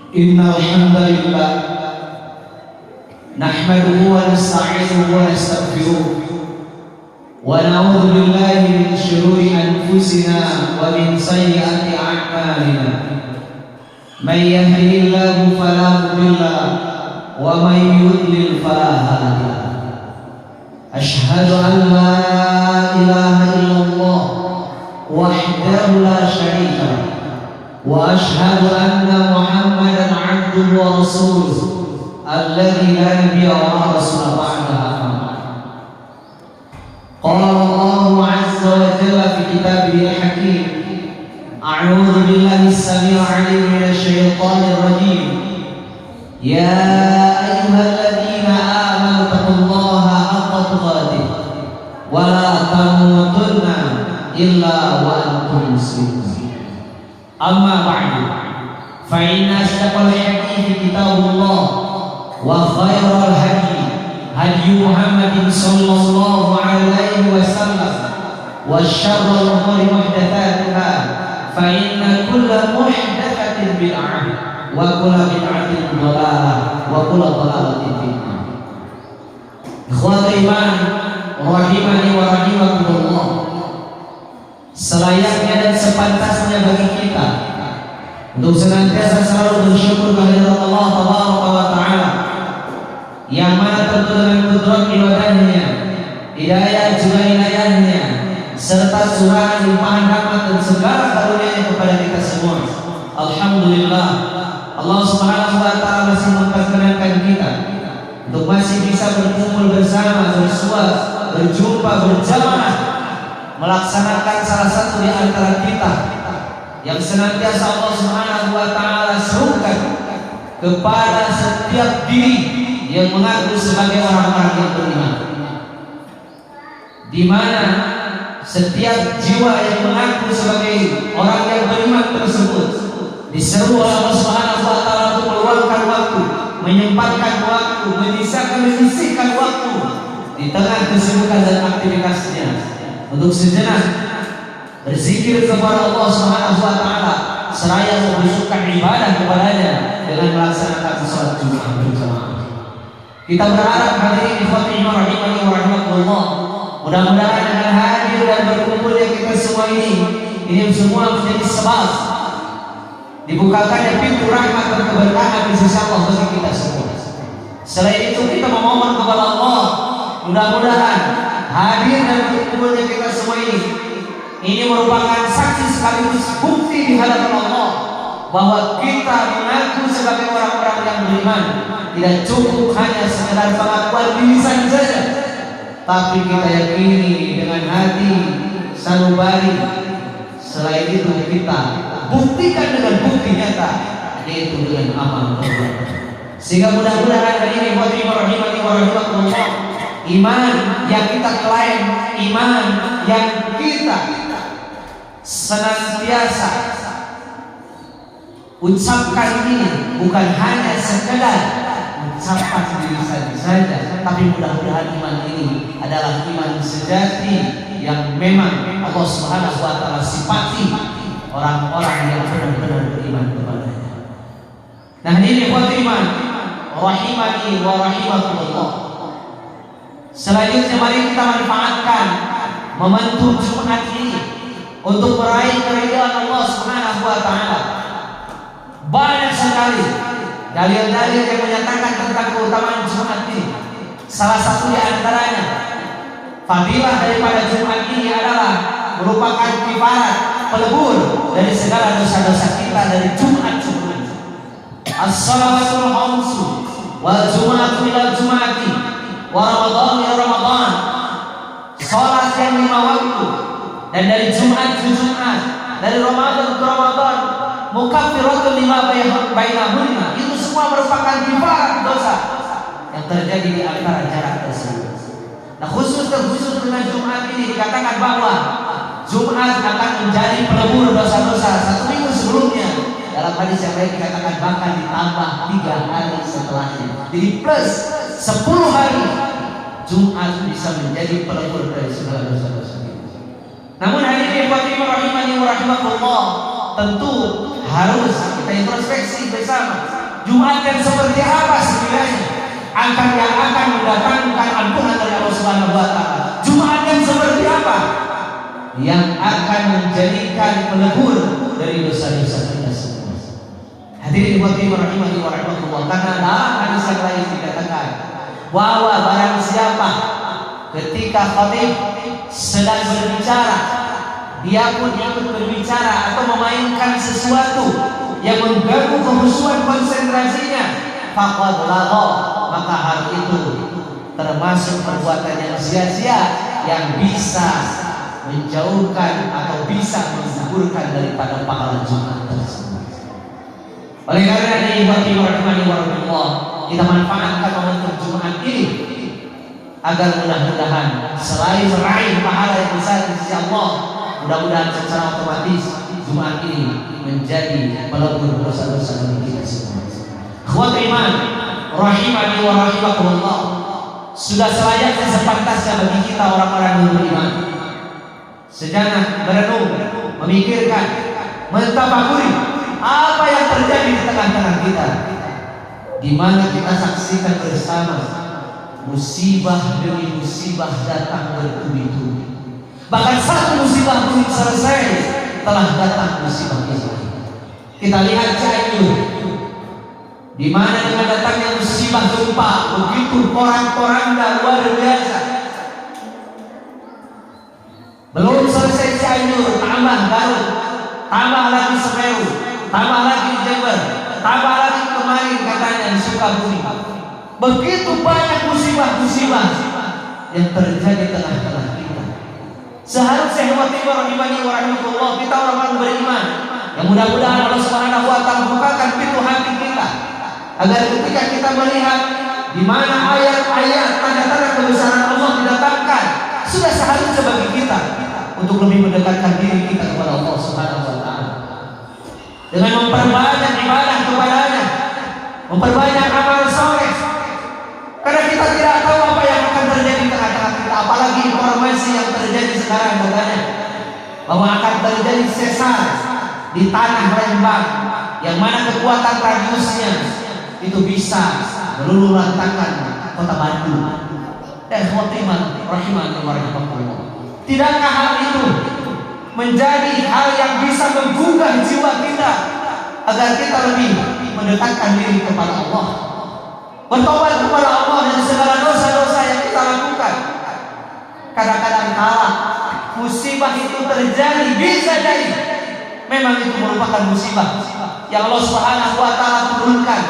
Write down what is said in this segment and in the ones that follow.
Innal hamdalillah nahmaduhu wa nasta'inuhu wa nastaghfiruh wa na'udzu billahi min shururi anfusina wa min sayyiati a'malina. May yahdihillahu fala mudilla wa may yudlil fala hadiya. Asyhadu an la ilaha illallah wahdahu la syarika lah wa asyhadu anna Muhammadan 'abduhu wa rasuluh alladzi la nabiyya wa rasula ba'dahu. Qala Allahu 'azza wa jalla fi kitabihil hakim. A'udzu billahi as-sami'il 'alim minasy syaithanir rajim. Ya ayyuhalladzina amanu taqullaha haqqa tuqatih wa la tamutunna illa wa antum muslimun. Amma ba'du, fa inna asdaqal hadithi kitabullah wa khairal hadi Muhammadin sallallahu alaihi wasallam wa syarrul umuri muhdatsatuha fa inna kulla muhdatsatin bid'ah wa kulla bid'atin dhalalah wa kulla dhalalatin finnar. Ikhwatul iman rahimani wa rahimakumullah, selayaknya dan sepantasnya bagi kita untuk senantiasa selalu bersyukur kehadirat Allah Tabaraka wa Ta'ala, yang mana tentu dengan kudrat ibadahnya, hidayah juga inayahnya, serta curahan limpahan rahmat dan segala karunia-Nya kepada kita semua. Alhamdulillah, Allah Subhanahu wa Ta'ala masih memperkenankan kita untuk masih bisa berkumpul bersama, bersua, berjumpa, berjamaah, melaksanakan salah satu di antara kita yang senantiasa Allah Subhanahu wa Ta'ala serukan kepada setiap diri yang mengaku sebagai orang-orang yang beriman, di mana setiap jiwa yang mengaku sebagai orang yang beriman tersebut diseru oleh Allah Subhanahu wa Ta'ala untuk meluangkan waktu, menyempatkan waktu, menyisihkan waktu di tengah kesibukan dan aktivitasnya untuk sejenak berzikir kepada Allah Subhanahu wa Ta'ala seraya memberikan ibadah kepadanya dengan melaksanakan salat Jumat berjamaah. Kita berharap hadirin ikhwati rahimani wa rahimakumullah, mudah-mudahan dengan hadir dan berkumpulnya kita semua ini semua menjadi sebab dibukakannya pintu rahmat dan keberkahan di sisi Allah bagi kita semua. Selain itu kita memohon kepada Allah, mudah-mudahan hadir dan berkumpulnya kita semua ini merupakan saksi sekaligus bukti di hadapan Allah bahwa kita mengaku sebagai orang-orang yang beriman tidak cukup hanya sekedar pengakuan di lisan saja, tapi kita yakini dengan hati sanubari. Selain itu kita buktikan dengan bukti nyata, yaitu dengan amal perbuatan. Sehingga mudah-mudahan hari ini rahimani wa rahimakumullah, iman yang kita klaim, iman yang kita senantiasa ucapkan ini bukan hanya sekedar ucapan di lisan saja, tapi mudah-mudahan iman ini adalah iman sejati yang memang Allah Subhanahu wa Ta'ala sifati orang-orang yang benar-benar beriman kepadanya. Nah, ini iman rahimani wa rahimakumullah. Selanjutnya mari kita manfaatkan momentum Jumat ini untuk meraih keridhaan Allah Subhanahu wa Ta'ala. Banyak sekali dalil-dalil yang menyatakan tentang keutamaan Jumat ini. Salah satu di antaranya, fadilah daripada Jumat ini adalah merupakan kifarat, pelebur dari segala dosa-dosa kita dari Jumat-Jumat. As-salawatul khamsu wal jum'atu ila jum'ati wa ramadhan ila ramadhan. Salat yang 5 waktu dan dari Jumat ke Jumat, dari Ramadan ke Ramadan, mukaffiratun lima bainahunna, itu semua merupakan kifarat dosa yang terjadi di antara jarak tersebut. Nah, khusus dengan Jumat ini dikatakan bahwa Jumat akan menjadi pelebur dosa-dosa 1 minggu sebelumnya. Dalam hadis yang lain dikatakan bahkan ditambah 3 hari setelahnya. Jadi plus 10 hari Jumat bisa menjadi pelebur dari segala dosa-dosa. Namun hadirin rahimani wa rahimakumullah, tentu harus kita introspeksi bersama. Jumat yang seperti apa sebenarnya yang akan mendatangkan ampunan dari Allah Subhanahu wa taala? Jumat yang seperti apa yang akan menjadikan pelebur dari dosa-dosa kita semua? Hadirin rahimani wa rahimakumullah, karena dalam hadis yang lain dikatakan bahwa barang siapa ketika khatib sedang berbicara, dia pun ikut berbicara atau memainkan sesuatu yang mengganggu kehusuan konsentrasinya, faqad lagha, maka hal itu termasuk perbuatan yang sia-sia yang bisa menjauhkan atau bisa menggugurkan daripada pahala Jumat tersebut. Oleh karena itu, kita manfaatkan momentum Jumat ini agar mudah-mudahan selain meraih pahala yang besar di sisi Allah, mudah-mudahan secara otomatis Jumat ini menjadi pelebur dosa-dosa dari kita semua. Ikhwatul iman rahimani wa rahimakumullah, sudah selayaknya sepantasnya bagi kita orang-orang yang beriman sejenak merenung, memikirkan, mentafakuri apa yang terjadi di tengah-tengah kita, di mana kita saksikan bersama musibah demi musibah datang bertubi-tubi. Bahkan satu musibah belum selesai, telah datang musibah itu. Kita lihat Cianjur, di mana dengan datangnya musibah gempa begitu porak-poranda luar biasa. Belum selesai Cianjur, tambah Garut, tambah lagi Semeru, tambah lagi Jember, tambah lagi kemarin katanya di Sukabumi. Begitu banyak musibah-musibah yang terjadi tengah-tengah kita. Seharusnya rahimani wa rahimakumullah, kita orang-orang beriman yang mudah-mudahan Allah Subhanahu wa taala bukakan pintu hati kita agar ketika kita melihat di mana ayat-ayat tanda-tanda kebesaran Allah didatangkan, sudah seharusnya bagi kita untuk lebih mendekatkan diri kita kepada Allah Subhanahu wa taala dengan memperbanyak ibadah kepadanya, memperbanyak amal soleh. Karena kita tidak tahu apa yang akan terjadi di tengah-tengah kita, apalagi informasi yang terjadi sekarang katanya bahwa akan terjadi sesar di tanah Lembang yang mana kekuatan radiusnya itu bisa meluluh lantakan kota Bandung. Rahimani wa rahimakumullah, tidakkah hal itu menjadi hal yang bisa menggugah jiwa kita agar kita lebih mendekatkan diri kepada Allah, bertobat kepada Allah dari segala dosa-dosa yang kita lakukan? Kadang-kadang kala musibah itu terjadi, bisa jadi memang itu merupakan musibah yang Allah Subhanahu wa taala turunkan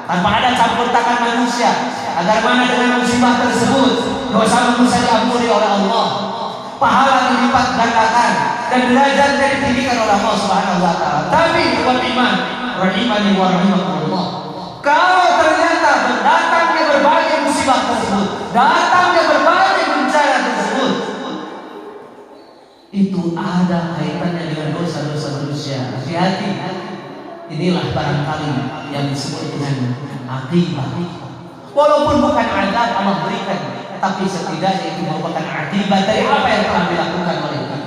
tanpa ada campur tangan manusia, agar mana dengan musibah tersebut dosa manusia diampuni oleh Allah, pahala dilipat gandakan dan derajat ditinggikan oleh Allah Subhanahu wa taala. Tapi buat iman rahimani wa rahimakumullah, kalau ternyata datangnya berbagai musibah tersebut, datangnya berbagai bencana tersebut, itu ada kaitannya dengan dosa-dosa manusia. Hati-hati, inilah barangkali yang disebut dengan akibat. Walaupun bukan azab Allah berikan, tapi setidaknya itu merupakan akibat dari apa yang telah dilakukan oleh kita.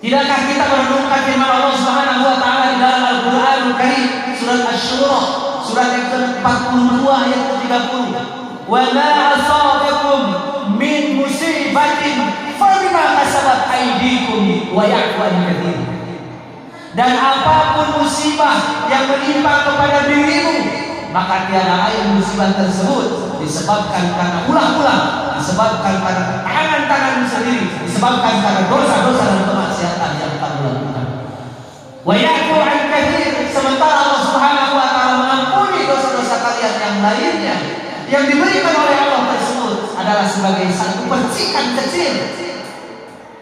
Tidakkah kita merenungkan firman Allah Subhanahu wa taala di dalam Al-Qur'anul Karim, surat Asy-Syura, surat yang ke-42 ayat ke-30, "Wa ma asabakum min musibatin fabima kasabat aydikum wa ya'fu an katsir." Dan apapun musibah yang menimpa kepada dirimu, maka tiada lain musibah tersebut disebabkan karena ulah-ulah, disebabkan karena tangan-tanganmu sendiri, disebabkan karena dosa-dosa dan kemaksiatan yang kamu lakukan. Wa ya'fu an katsir, sementara Allah Subhanahu wa taala mengampuni dosa-dosa kalian yang lainnya. Yang diberikan oleh Allah tersebut adalah sebagai satu percikan kecil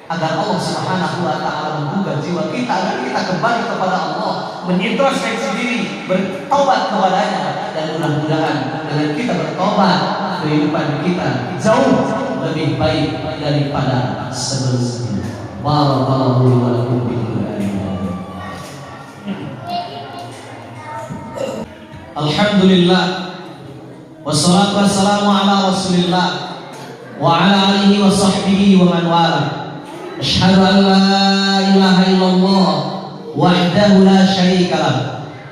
agar Allah Subhanahu wa taala menggugah jiwa kita, agar kita kembali kepada Allah, menintrospeksi diri, bertobat kepadanya, dan mudah-mudahan dengan kita bertobat kehidupan kita jauh lebih baik daripada sebelumnya. Barakallahu wa lakum bil Qur'an. Alhamdulillah, wassalatu wassalamu ala Rasulillah wa ala alihi wa sahbihi wa man wala. Asyhadu an la ilaha illallah wahdahu la syarika lah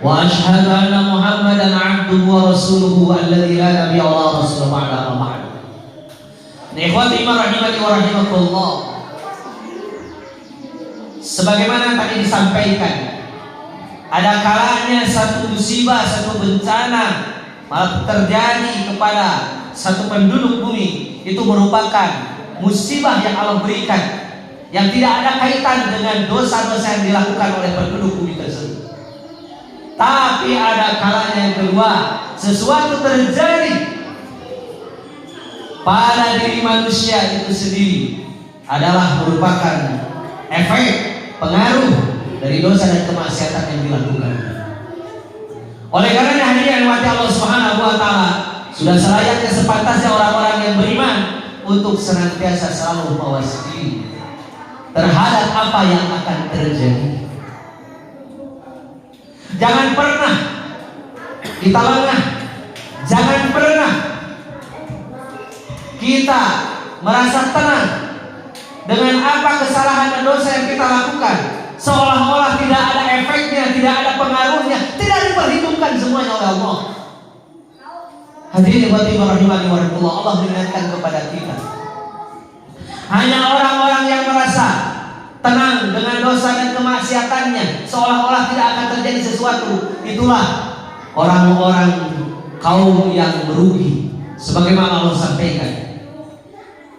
wa asyhadu anna Muhammadan 'abduhu wa rasuluhu alladzi la nabiyya wa la rasula ba'da ma ba'd. Ikhwati iman rahimani wa rahimakumullah. Sebagaimana tadi disampaikan, ada kalanya satu musibah, satu bencana malah terjadi kepada satu penduduk bumi, itu merupakan musibah yang Allah berikan, yang tidak ada kaitan dengan dosa-dosa yang dilakukan oleh penduduk bumi tersebut. Tapi ada kalanya yang kedua, sesuatu terjadi pada diri manusia itu sendiri, adalah merupakan efek pengaruh dari dosa dan kemaksiatan yang dilakukan. Oleh karena hadirin mati Allah Subhanahu wa taala, sudah selayaknya sepantasnya orang-orang yang beriman untuk senantiasa selalu mawas diri terhadap apa yang akan terjadi. Jangan pernah kita lengah, jangan pernah kita merasa tenang dengan apa kesalahan dan dosa yang kita lakukan, seolah-olah tidak ada efeknya, tidak ada pengaruhnya, tidak diperhitungkan semuanya oleh Allah. Hadirin rahimani wa rahimakumullah, Allah mengingatkan kepada kita, hanya orang-orang yang merasa tenang dengan dosa dan kemaksiatannya, seolah-olah tidak akan terjadi sesuatu, itulah orang-orang kaum yang merugi. Sebagaimana Allah sampaikan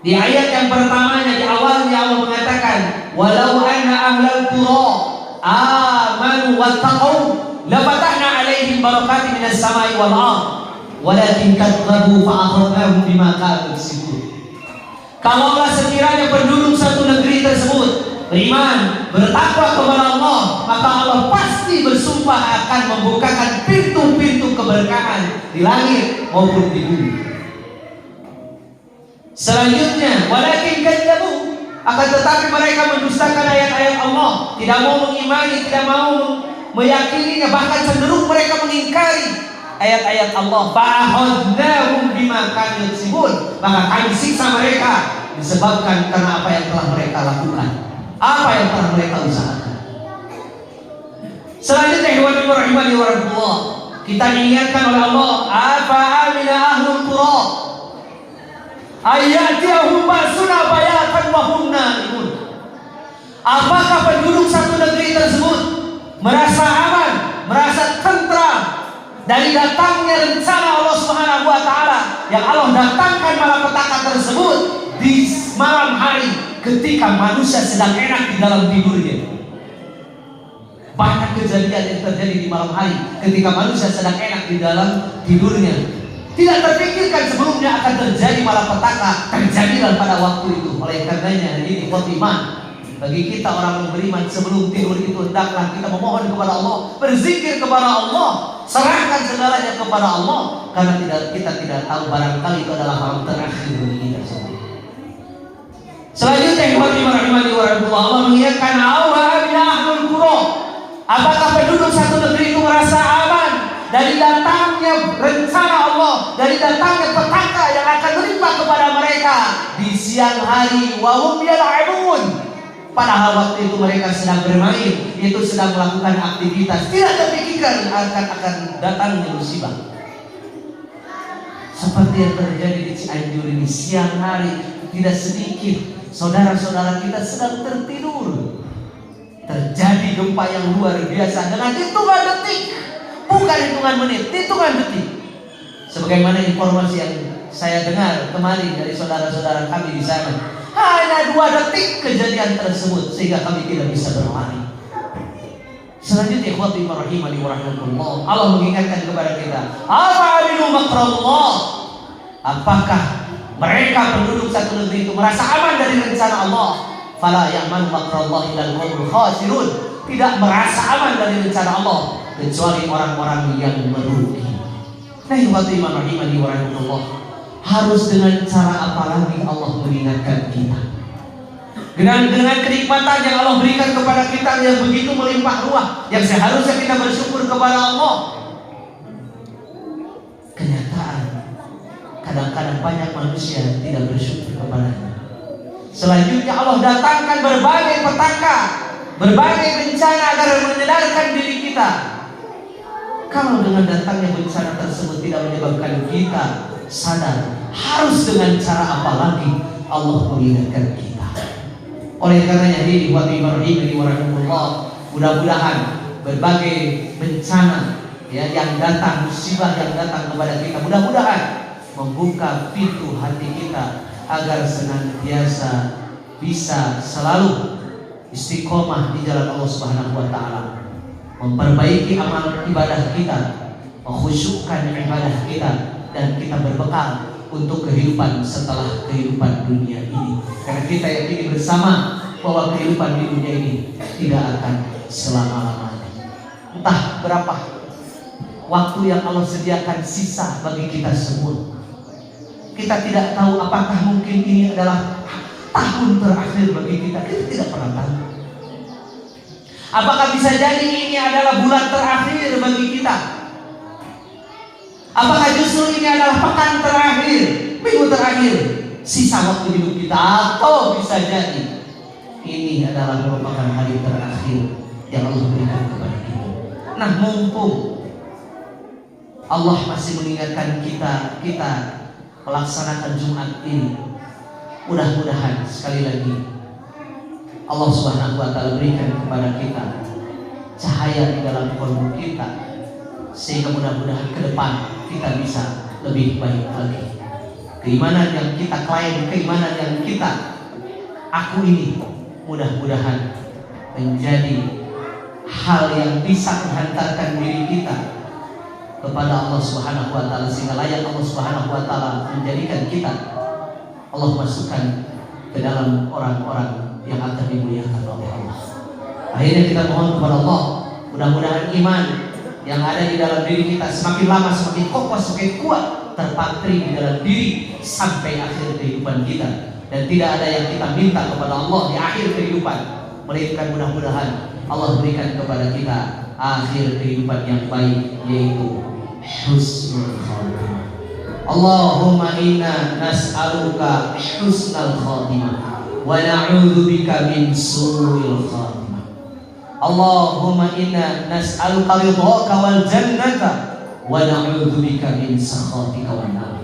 di ayat yang pertamanya, di awalnya Allah mengatakan, walau anna ahlal qura amanu wattaqau lafatahna alaihim barakatin minas samai wal ardh walakin kadzabu fa akhadnahum bima kanu yaksibun. Kalaulah sekiranya penduduk satu negeri tersebut beriman, bertakwa kepada Allah, maka Allah pasti bersumpah akan membukakan pintu-pintu keberkahan di langit maupun di bumi. Selanjutnya, walakin kadzabu, akan tetapi mereka mendustakan ayat-ayat Allah, tidak mau mengimani, tidak mau meyakininya, bahkan cenderung mereka mengingkari ayat-ayat Allah. Fa'akhadnahum bima kanu yaksibun, maka kami siksa mereka disebabkan karena apa yang telah mereka lakukan, apa yang telah mereka usahakan. Selanjutnya, rahimani wa rahimakumullah, kita diingatkan oleh Allah, afa amina ahlul qura ayatiyahum basuna bayatan wa hum naimun. Apakah penduduk satu negeri tersebut merasa aman, merasa tentram dari datangnya rencana Allah Subhanahu wa taala yang Allah datangkan malapetaka tersebut di malam hari ketika manusia sedang enak di dalam tidurnya? Banyak kejadian yang terjadi di malam hari ketika manusia sedang enak di dalam tidurnya. Tidak terpikirkan sebelumnya akan terjadi malapetaka, terjadilah pada waktu itu. Oleh karenanya ini khotimah bagi kita orang yang beriman, sebelum tidur itu hendaklah kita memohon kepada Allah, berzikir kepada Allah, serahkan segalanya kepada Allah, karena kita tidak tahu, barangkali itu adalah malam terakhir bagi kita semua. Selanjutnya rahimani wa rahimakumullah, Allah mengingatkan ahlul qura, apakah penduduk satu negeri itu merasa aman dari datangnya rencana Allah, dari datangnya petaka yang akan menimpa kepada mereka di siang hari, wa hum yal'abun, padahal waktu itu mereka sedang bermain, itu sedang melakukan aktivitas, tidak terpikirkan akan datangnya musibah. Seperti yang terjadi di Cianjur ini, siang hari tidak sedikit saudara-saudara kita sedang tertidur, terjadi gempa yang luar biasa dengan hitungan detik, bukan hitungan menit, hitungan detik. Sebagaimana informasi yang saya dengar kemarin dari saudara-saudara kami di sana, hanya 2 detik kejadian tersebut sehingga kami tidak bisa berlari. Selanjutnya, ikhwati rahimani wa rahimakumullah, Allah mengingatkan kepada kita, apa aminu makrallah, apakah mereka penduduk satu negeri itu merasa aman dari rencana Allah? Fala ya'man makrallah illal qaumul khasirun, tidak merasa aman dari rencana Allah kecuali orang-orang yang merugi. Nah, ikhwati rahimani wa rahimakumullah, harus dengan cara apa lagi Allah mengingatkan kita? Dengan kenikmatan yang Allah berikan kepada kita yang begitu melimpah ruah, yang seharusnya kita bersyukur kepada Allah. Kenyataan kadang-kadang banyak manusia tidak bersyukur kepadanya. Selanjutnya Allah datangkan berbagai petaka, berbagai bencana agar menyadarkan diri kita Kalau dengan datangnya bencana tersebut tidak menyebabkan kita sadar, harus dengan cara apa lagi Allah mengingatkan kita. Oleh karenanya ini mudah-mudahan berbagai bencana ya yang datang, musibah yang datang kepada kita, mudah-mudahan membuka pintu hati kita agar senantiasa bisa selalu istiqomah di jalan Allah Subhanahu wa taala, memperbaiki amal ibadah kita, mengkhusyukkan ibadah kita, dan kita berbekal untuk kehidupan setelah kehidupan dunia ini. Karena kita yakini bersama bahwa kehidupan di dunia ini tidak akan selama-lamanya. Entah berapa waktu yang Allah sediakan sisa bagi kita semua. Kita tidak tahu apakah mungkin ini adalah tahun terakhir bagi kita. Kita tidak pernah tahu. Apakah bisa jadi ini adalah bulan terakhir bagi kita? Apakah justru ini adalah pekan terakhir, minggu terakhir, sisa waktu hidup kita? Atau bisa jadi ini adalah merupakan hari terakhir yang Allah berikan kepada kita. Nah, mumpung Allah masih mengingatkan kita melaksanakan Jumat ini, mudah-mudahan sekali lagi Allah Subhanahu wa taala berikan kepada kita cahaya di dalam kolbu kita, sehingga mudah-mudahan ke depan kita bisa lebih baik lagi. Keimanan yang kita klaim, keimanan yang kita aku ini, mudah-mudahan menjadi hal yang bisa menghantarkan diri kita kepada Allah Subhanahu wa taala, sehingga layak Allah Subhanahu wa taala menjadikan kita, Allah masukkan ke dalam orang-orang yang akan dimuliakan oleh Allah. Akhirnya kita mohon kepada Allah, mudah-mudahan iman yang ada di dalam diri kita semakin lama semakin kokoh, semakin kuat, terpatri di dalam diri sampai akhir kehidupan kita. Dan tidak ada yang kita minta kepada Allah di akhir kehidupan, melainkan mudah-mudahan Allah berikan kepada kita akhir kehidupan yang baik, yaitu husnul khatimah. Allahumma inna nas'aluka husnal khatimah wa na'udzubika min su'il khatimah. Allahumma inna nas'aluka ridhaka wal jannata wa na'udzubika min sakhatika wan nar.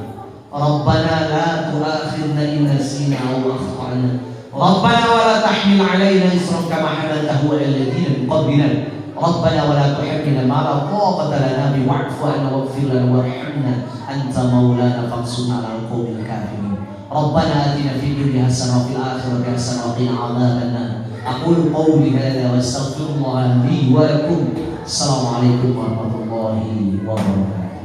Rabbana la tu'akhidna in nasina aw akhtana. Rabbana wa la tahmil 'alaina isran kama hamaltahu 'alal ladzina min qablina. Rabbana wa la tuhammilna ma la taqata lana bihi wa'fu 'anna waghfir lana warhamna anta maulana fansurna 'alal qawmil kafirin. Rabbana atina fid dunya hasanah wa fil akhirati hasanah wa qina 'adzaban nar. Aqulu qawli hadza wa astaghfirullah li wa lakum. Assalamualaikum warahmatullahi wabarakatuh.